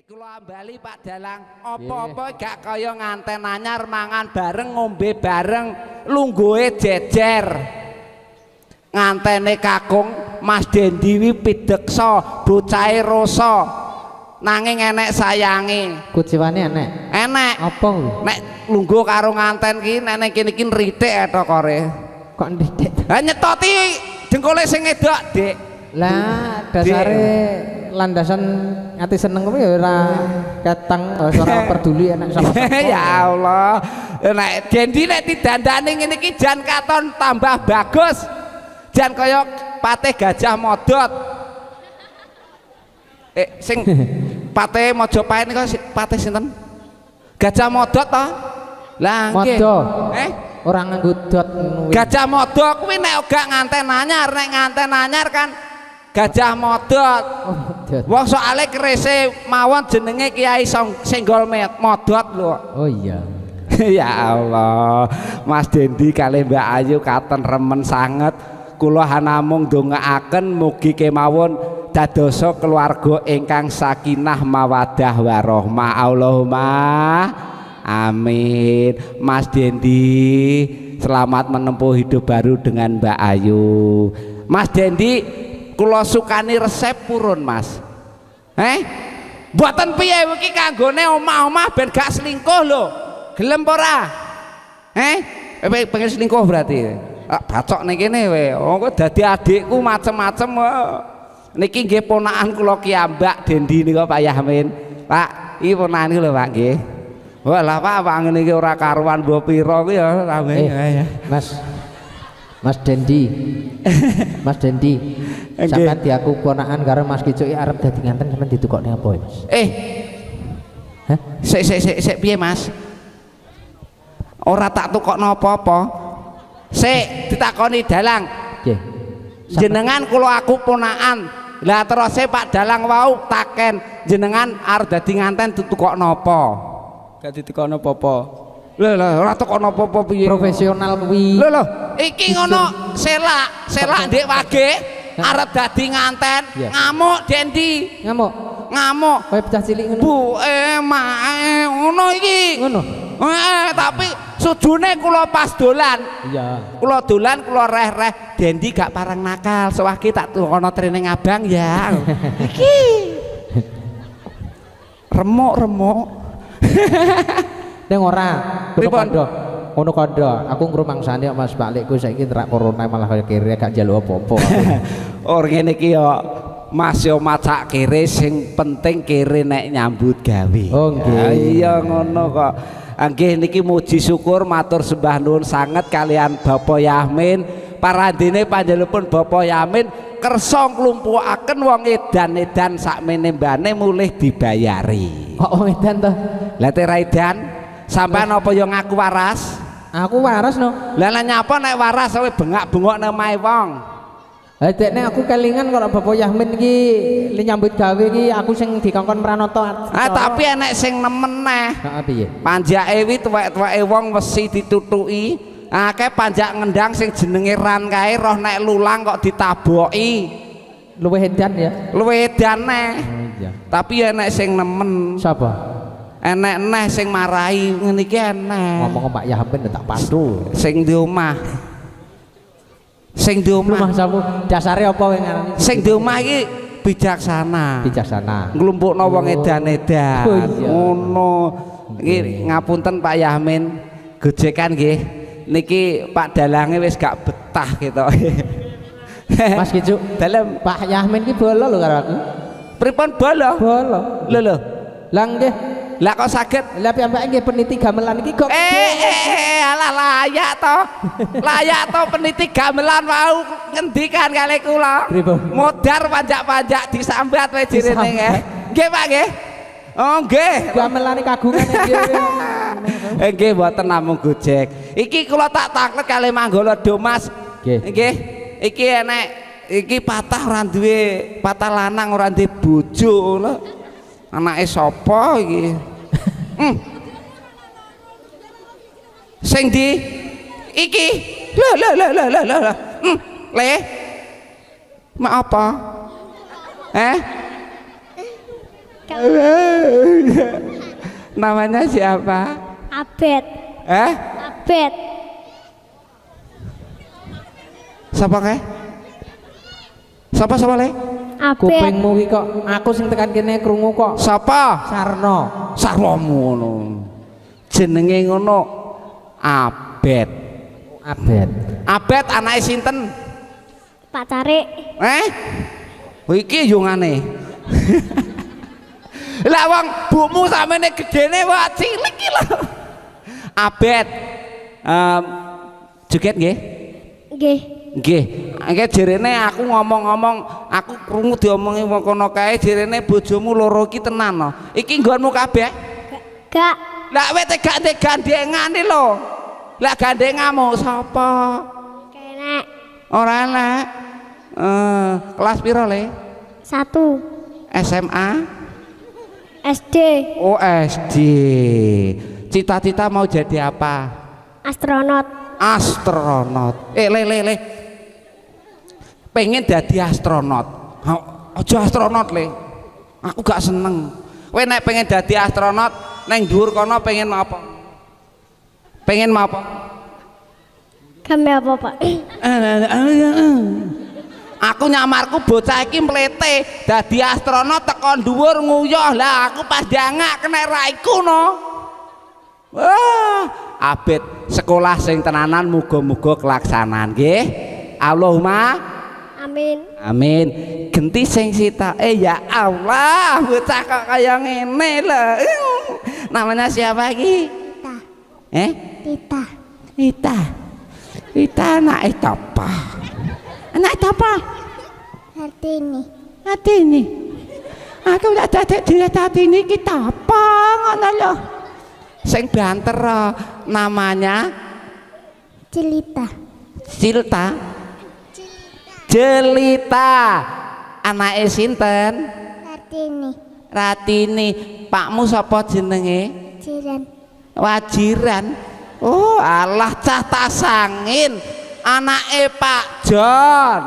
Kula ambali Pak Dalang, apa-apa gak kaya nganten anyar mangan bareng ngombe bareng lungguhe jejer. Ngantene kakung Mas Dendi wi pideksa, bocahe rasa. Nanging enek sayange. Kuciwane enek. Enek. Apa? Nek lungguh karo nganten ki nek kene iki ritik etokore. Kok ndidik? Ha nyetoti dengkule sing edok, Dik. Lah dasare landasan ati seneng kuwi ya ora ketang ora peduli enak sama. Ya Allah. Nek Dendi nek didandani ngene iki jan katon tambah bagus. Jan kaya patih Gajah Modot. Sing patih Mojopahit niku patih sinten? Gajah Modot to? Lah nggih. Ora nganggo dot ngono. Gajah Modot kuwi nek gak nganten anyar, nek nganten anyar kan Gajah Modot. Wong soalé kerese mawon jenenge Kiai Senggol Modot lho. Oh iya. Ya Allah, Mas Dendi kali Mbak Ayu katen remen sanget. Kula hanamung ndongaaken mugi kemawon dadosa keluarga ingkang sakinah mawaddah warahmah. Allahumma amin. Mas Dendi selamat menempuh hidup baru dengan Mbak Ayu. Mas Dendi kula sukani resep purun Mas. Mboten piye iki kanggone omah-omah ben gak selingkuh lho. Gelem apa ora? Pengen selingkuh berarti. Bacok ning kene we. Kok dadi adikku macem-macem. Niki nggih ponakan kula kiambak Dendi nika Pak Yahmin. Pak, iki ponakan lho Pak nggih. Walah Pak, ngene iki ora karuan mbok pira ku ya rame ya. Mas Dendi. Mas Dendi. Sampeyan diaku ponakan karo Mas Kicuk arep dadi nganten sampeyan ditukokne apa, Mas? Hah? Sik piye, Mas? Ora tak tukokno apa-apa. Sik ditakoni Dalang. Nggih. Jenengan kula aku ponakan. Lah terus Pak Dalang wau taken jenengan arep dadi nganten ditukokno apa? Gak ditukokno apa-apa. Lho ora tukokno apa-apa piye? Profesional kuwi. Lho iki ngono selak ndek wage arep dadi nganten ngamuk Dendi. Ngamuk. Kaya pecah cilik ngono. Bu mae ngono iki. Ngono. Tapi sujune kula pas dolan. Iya. Kula dolan kula reh-reh Dendi gak parang nakal. Sewake tak tukono training abang ya. Iki. Remuk. Ning ora. Ngono kondo. Aku ngrumangsane Mas Balikku saiki terak corona malah kaya kere gak njaluk apa-apa. Or ngene iki yo Mas yo macak kere sing penting kere nek nyambut gawe. Oh nggih. Iya ngono kok. Nggih niki muji syukur matur sembah nuwun sanget kalian Bapak Yahmin. Parandene panjenenganipun Bapak Yahmin kersa nglumpukaken wong edan-edan sakmene mbane mulih dibayari. Kok wong edan to? Lah tera edan sampean apa yo ngaku waras? Aku waras no. Lah nyapa nek waras kowe bengak-bengok nang omahe wong. Dekne aku kelingan karo Bapak Yahmin iki nyambut gawe iki aku sing dikongkon Pranoto. Tapi enek sing nemen neh. Heeh piye? Panjake wi tuwek-tuweke wong wesi ditutuki. Akeh panjak ngendang sing jenenge ran kae roh nek lulang kok ditaboki. Luwih edan ya. Luwih edan neh. Oh iya. Tapi enek sing nemen. Sapa? Enek neh sing marahi ngene iki enek. Ngomong Pak Yahmin tak pantu. Sing di omah. Sing di omah. Rumah sapu dasare apa kowe ngarani? Sing di omah iki bijaksana. Bijaksana. Nglumpukno wong edan-edan. Oh iya. Ngono. Iki ngapunten Pak Yahmin. Gojekan nggih. Niki Pak Dalange wis gak betah gitu. Mas Kicuk, dalem Pak Yahmin ki bolo lho karo aku. Pripun bolo? Bolo. Lho. Lah nggih. Lah kok saged? Lah piyambake nggih peniti gamelan iki kok. Alah layak to. Layak to peniti gamelan wau ngendikan kali kula. Modar panjak-panjak disambat wae jirene nggih. Nggih Pak nggih. Oh nggih. Gamelane kagungan nggih. Nggih mboten namung gojek. Iki kula tak taklet kali Manggala Mas. Nggih. Iki enek iki patah ora duwe patah lanang ora duwe bojo lho. Anake sapa iki? Sing di iki. Lah. Le. Mak apa? Namanya siapa? Abed. Abed. Siapa ke? Siapa le? Abed. Kupingmu iki kok aku sing tekan kene krungu kok. Siapa? Sarno. Sarwamu ngono. Jenenge ngono Abed. Abed. Abed anake sinten? Pak Tarik. Oh iki yo ngane. Lah wong bumu samene gedene wae cilik iki lho. Abed. Joget nggih? Nggih. Nggih. Nggih jerene aku ngomong-ngomong, aku krungu diomongi wong kono kae jerene bojomu loro iki tenan no. Iki nggonmu kabeh? Gak. Lah kowe tegak gandengane lho. Lah gandengamu sapa? Kenek. Ora enak. Kelas piro le? 1. SMA? SD. Oh SD. Cita-cita mau jadi apa? Astronot. Astronot. Le. Pengen jadi astronot. Aja astronot le. Aku gak seneng. Kowe nek pengen jadi astronot, neng dhuwur kono pengen apa? Pengen apa? Kami apa, Pak? Aku nyamarku bocah iki mlete dadi astronot tekan dhuwur nguyuh. Lah aku pas diangak kena raiku no. Wah, Abed sekolah sing tenanan muga-muga kelaksanaan nggih. Allahumma amin. Amin. Genti sing sita ya Allah, bocah kok kaya ngene lho. Namanya siapa iki? Tita. Tita anake apa? Anak apa? Hartini. Aku udah dadek dhewe Hartini kita apa ngono lho. Sing banter namanya Jelita. Anake sinten? Ratini. Pakmu sapa jenenge? Wajiran. Oh, alah cah tasangin. Anake Pak John.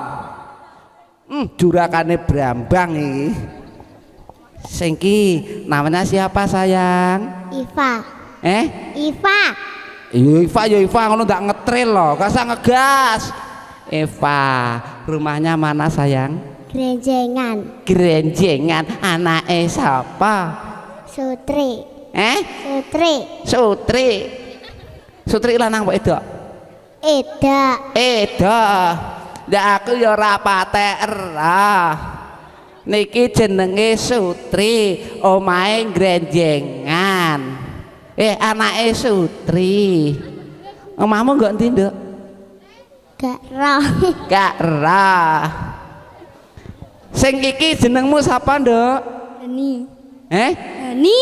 Jurakane Brambang iki. Sing ki namanya siapa sayang? Iva. Iva ngono ndak ngetril loh, gak usah ngegas. Eva, rumahnya mana sayang? Grenjengan. Anake sapa? Sutri. Sutri lanang apa wedok? Eda. Ndak aku ya ora patek erah. Niki jenenge Sutri, omahe Grenjengan. Anake Sutri. Omahmu nggo endi, Nduk? Gak roh. Sing iki jenengmu sapa, Nduk? Dani. Dani.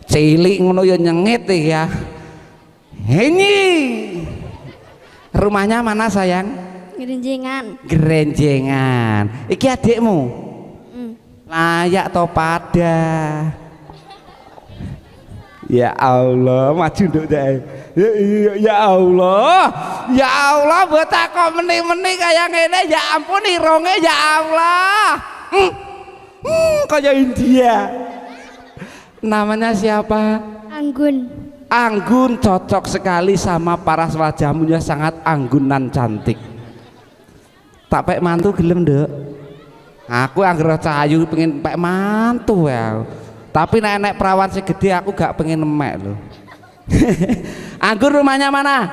Cilik ngono ya nyengit ya. Ini. Rumahnya mana sayang? Grenjengan. Iki adikmu? Layak to pada. Ya Allah, maju nduk deh. Ya Allah, bocah kok meni-meni kaya ngene. Ya ampun irunge ya Allah. Kayak India. Namanya siapa? Anggun cocok sekali sama paras wajahmu, sangat anggunan cantik. Tak pek mantu gelem Nduk. Aku anggere cahayu pengen pek mantu ya. Tapi nek perawan segede aku gak pengen nemek lho. Anggun rumahnya mana?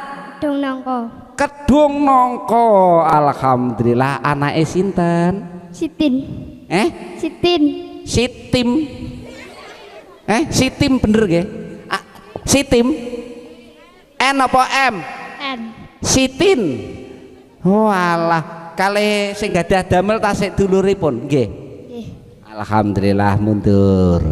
Kedung Nongko. Alhamdulillah. Anake sinten? Sitin. Sitim bener nggih? Sitim. N apa M? Sitin. Oh alah, kalih sing gadah damel tasik duluripun nggih. Alhamdulillah mundur.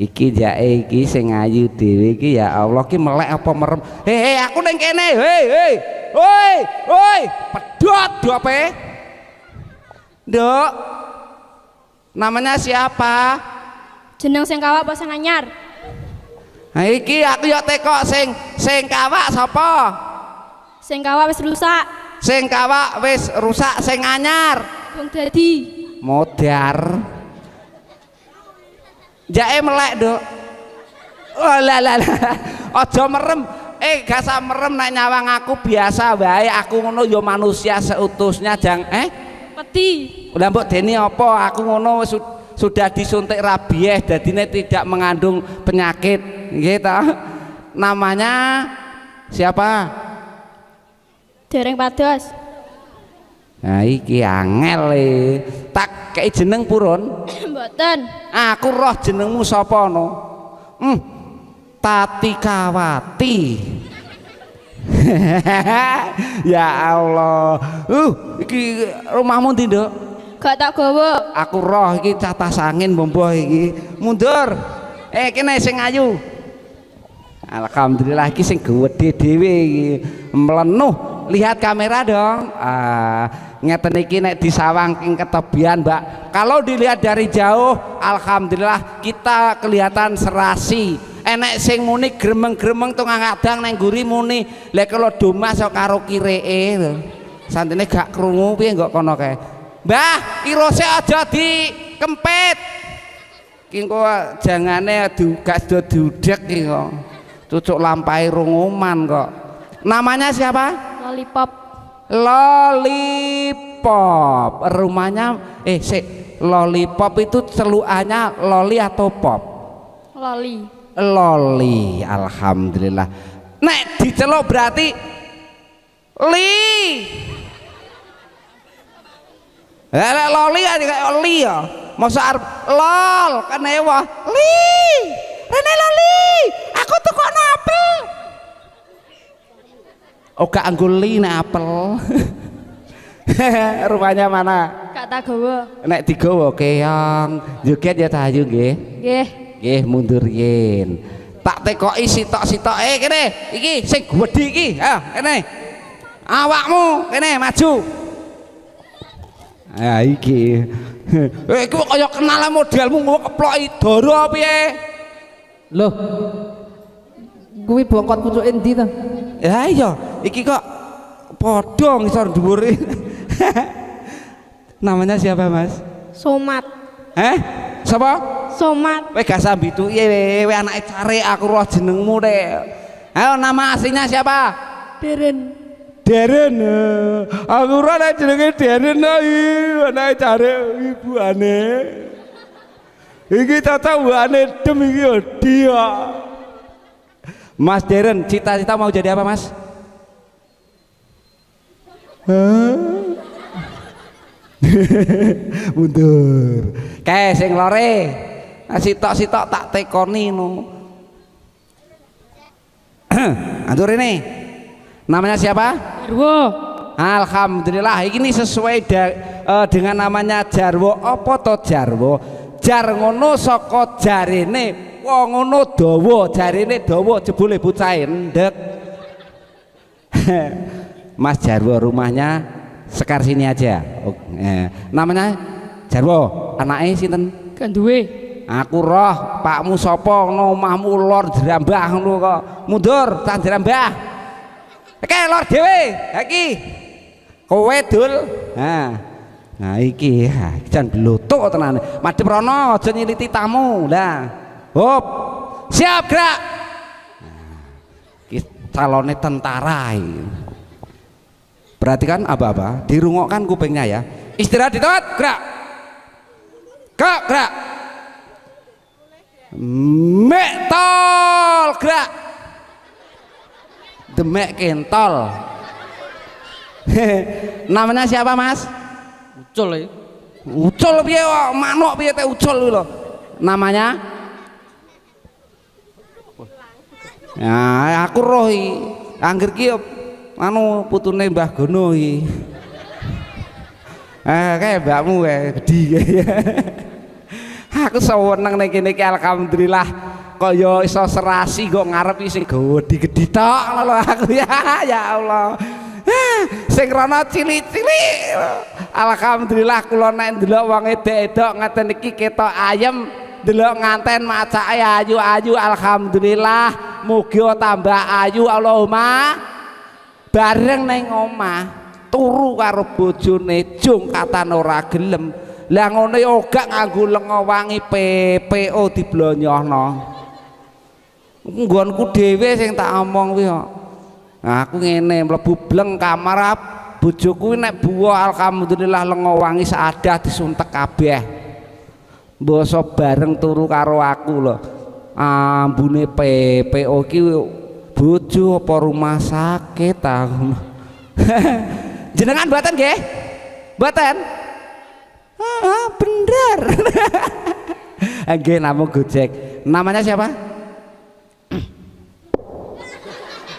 Iki jake iki sing ayu dhewe iki ya Allah ki melek apa merem. Hei aku ning kene. Hei. Pedot dope. Nduk. Namanya siapa? Jeneng sing kawak apa sing anyar? Nah iki aku ya tekok sing kawak sapa? Sing kawak wis rusak. Sing kawak wis rusak sing anyar. Wong dadi. modar jae melek Dok. Oh lah aja merem gak usah merem nek nyawang aku biasa wae aku ngono ya manusia seutusnya jang Peti. Lah mbok dene apa aku ngono sudah disuntik rabies dadine tidak mengandung penyakit nggih ta. Namanya siapa? Dereng pados. Nah iki angel tak kei jeneng purun. Mboten. Aku roh jenengmu sapa no? Tatikawati. Ya Allah. Iki rumahmu ndi, Nduk? Gak tak gawa. Aku roh iki catas angin bomboh iki. Mundur. Kene sing ayu. Alhamdulillah iki sing gedhe dhewe iki. Melenuh. Lihat kamera dong. Ngeten iki nek disawang ing ketebian, Mbak. Kalau dilihat dari jauh, alhamdulillah kita kelihatan serasi. Enek sing muni gremeng-gremeng tung ngadang nang nguri muni. Lek kalau domas karo kireke lho. Santene gak krungu piye kok kono kae. Mbah, irose aja dikempit. Ki engko jangane gak sedo dudek iki kok. Cucuk lampai runguman kok. Namanya siapa? Lollipop. Lollipop. Rumahnya Lollipop itu celukannya loli atau pop? Loli. Loli. Alhamdulillah. Nek diceluk berarti li. Loli kayak li ya. Masa arep lol kan ewa. Li. Rene loli. Aku tukokno apel. Oh gak angguli nek apel. Rupanya mana? Gak tak gawa. Nek digawa keong, joget ya tahayu nggih. Nggih. Nggih mundur yen. Tak tekoki sitok-sitok kene iki sing gedhi iki. Ha kene. Awakmu kene maju. Ah iki. Iki kaya kenal modelmu ngono keploki dara piye? Loh. Kuwi bongkot pucuke endi to? Ya iya, iki kok padha ngisor dhuwur. Namanya siapa, Mas? Somat. Siapa? Somat. Kowe gak sambituke we anake cari aku roh jenengmu Dek. Ayo nama aslinya siapa? Deren. Deren. Aku roh nek jenenge Deren anake cari ibuane. Iki tatawane dem iki yo dia. Mas Deren, cita-cita mau jadi apa, Mas? Mundur. Kae sing lore. Sitok-sitok tak tekoni no. Atur ini. Namanya siapa? Jarwo. Alhamdulillah ini sesuai dengan namanya Jarwo. Apa to Jarwo? Jar ngono saka jarene wong ngono dawa, jarine dawa jebule bocah endek. Mas Jarwo rumahnya sekar sini aja. Namanya Jarwo, anake sinten? Gak duwe. Aku roh, pakmu sapa ngono omahmu lor Jerambah ngono kok. Mundur, tak Jerambah. Oke, lor dhewe. Iki. Kowe dul. Nah iki jan blotok tenan. Madhep rono aja nyiliti tamu. Lah. Hop, siap gerak. Calonnya tentara. Perhatikan aba-aba, dirungokkan kupingnya ya. Istirahat di tempat, gerak. Gerak. Mektol, gerak. Demek kentol. Namanya siapa, Mas? Ucul ya. Ucul piye kok, manuk piye teh ucul lho. Namanya ya aku roh iki. Angger ki anu putune Mbah Gono iki. Kayak mbakmu kae gedhi. Aku seneng nek kene iki alhamdulillah kaya iso serasi kok ngarep sing gedhi-gedhi tok lho aku ya. Ya Allah. Sing rono cilik-cilik. Alhamdulillah kula nek ndelok wong edek-edok ngaten iki ketok ayem, ndelok nganten macake ayu-ayu alhamdulillah. Mugi tambah ayu Allahumma. Bareng neng omah turu karo bojone jungkatan ora gelem. Lah ngono ya gak nganggo lenga wangi PPO diblonyohno. Nggonku dhewe sing tak omong kuwi kok. Nah, aku ngene mlebu bleng kamar bojoku nek buwa alhamdulillah lenga wangi seadah disuntek kabeh. Mbasa bareng turu karo aku lho. Ambune PPO ki bojo apa rumah sakit aku. Jenengan mboten nggih? Mboten? Bener. Nggih namung Gojek. Namanya siapa?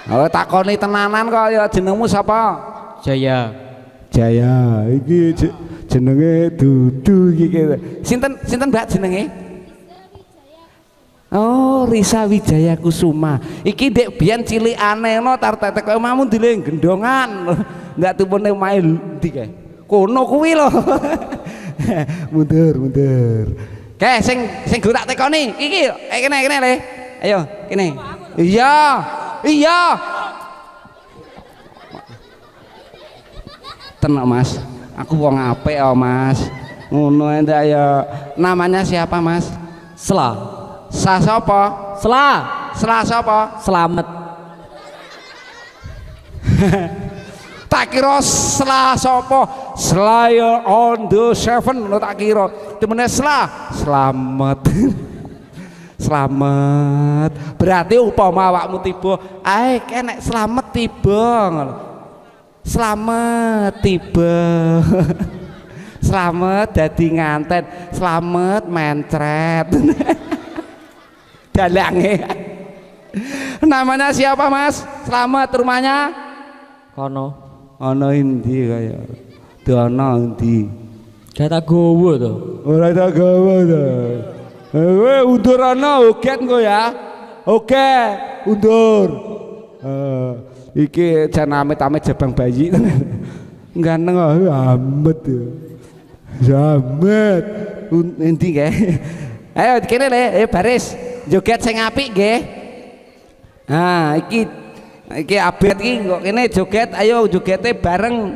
Oh takoni tenanan kok ya jenengmu sapa? Jaya. Jaya. Iki jenenge Dudu iki. Sinten Mbak jenenge? Oh, Risa Wijaya Kusuma. Iki dek biyen cilikane no tar tetek koyo mamu ndile gendongan. Ndak tupune omahe ndi kae. Kono kuwi lho. Mundur. Kae sing go tak tekoni. Iki kene le. Ayo, kene. Iya. Tenang Mas. Aku wong apik oh Mas. Ngono ndak ya. Namanya siapa Mas? Sela. Sa sapa? Sela sapa? Selamat. Tak kira Sela sapa? Slayer on the seven lo tak kira. Temene Sela, selamat. Selamat. Berarti upama awakmu tiba, ae kenek selamat tiba ngono. Selamat tiba. Selamat dadi nganten, selamat mencret. Dalange. Namanya siapa Mas? Selamat rumahnya? Kono. Ana endi kaya? Dono endi? Data gowo to. Ora tak gawe to. Undur ana oget engko ya. Oke, undur. Iki jan amit-amit jabang bayi. Ganteng amet. Jamet. Endi kae? Ayo kene le, baris. Joget sing apik nggih. Nah, iki abet iki kok kene joget, ayo jogete bareng.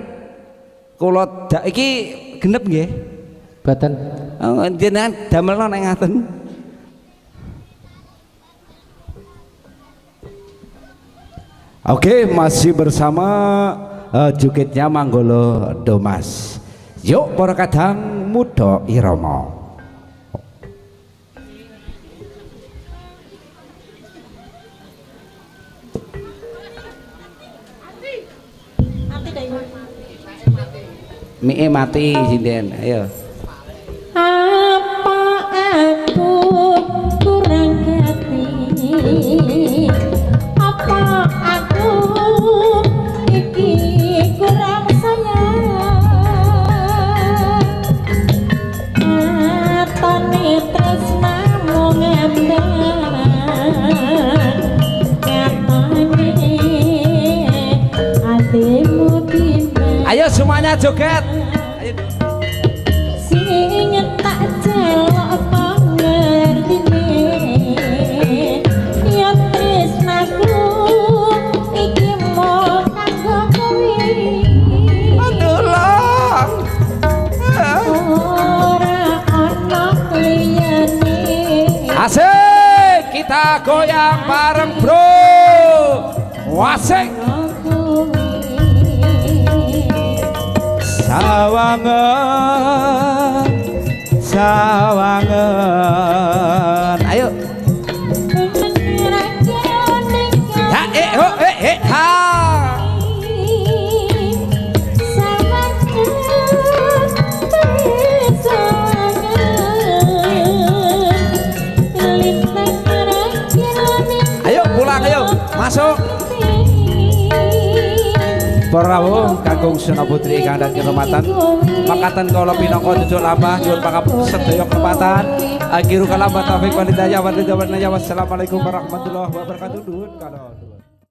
Kula iki genep nggih. Boten. Oh, jenengan damelno nek ngaten. Oke, masih bersama jogetnya Manggolo Domas. Yuk para kadang muda irama. Mie mati sinden, ayo. Apa aku kurang hati? Apa aku iki kurang sayang? Atone tresnamu ngendang, katane atimu timbang. Ayo semuanya joget. Sing tak celok pangertine yen tresnaku iki mung kanggo kowe. Tolong. Ora ana liyane. Asik, kita goyang bareng bro. Wasik. Sawangan. Ayo. Ha. Ayo pulang ayo, masuk. Prawo kakung Suna Putri ingkang dan kehormatan makatan kula pinangka cucuk lambah nyuwun pangapunten sedaya kehormatan akhiru kalam taufik walhidayah wassalamualaikum warahmatullahi wabarakatuh.